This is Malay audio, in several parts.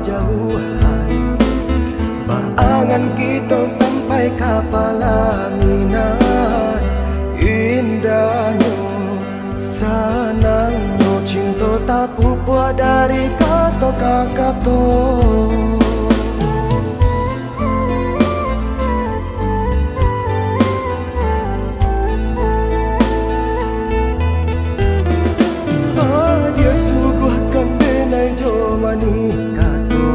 jauhan. Baangan kita sampai kapalaminan. Indahnya, senangnya cinta tak pupua dari kata-kata. Dia suguhkan denai jo manikato,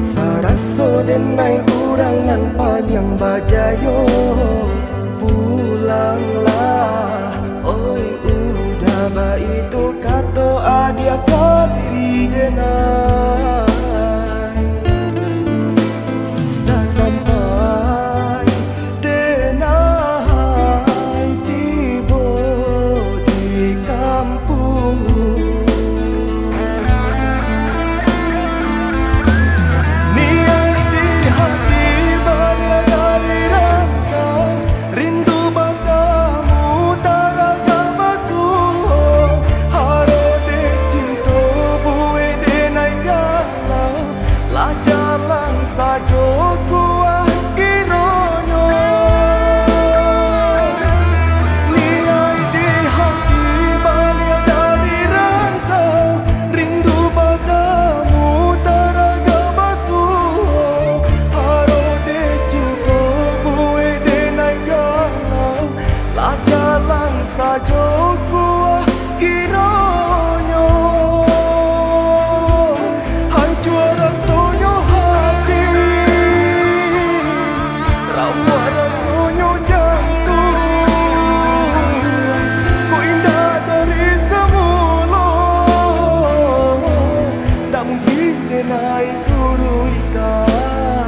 saraso denai urangan paling bajayo. Pulanglah, oi udah ba itu kato adia kadiri denai. Sasampai denai tiba di kampung. Niat di hati banyak dari rangka, rindu batamu taraga basuh. Harode cinta buwe denai galau, lah jalan sajo kuah kironyo. Niat di hati banyak dari rantau, rindu batamu taraga basuh. Harode cinta buwe denai galau, lah jalan sajo kuah kironyo. Hancur rasanya hati, rawa rasanya jantung. Ku indah dari semula, tak mungkin denai turuikan.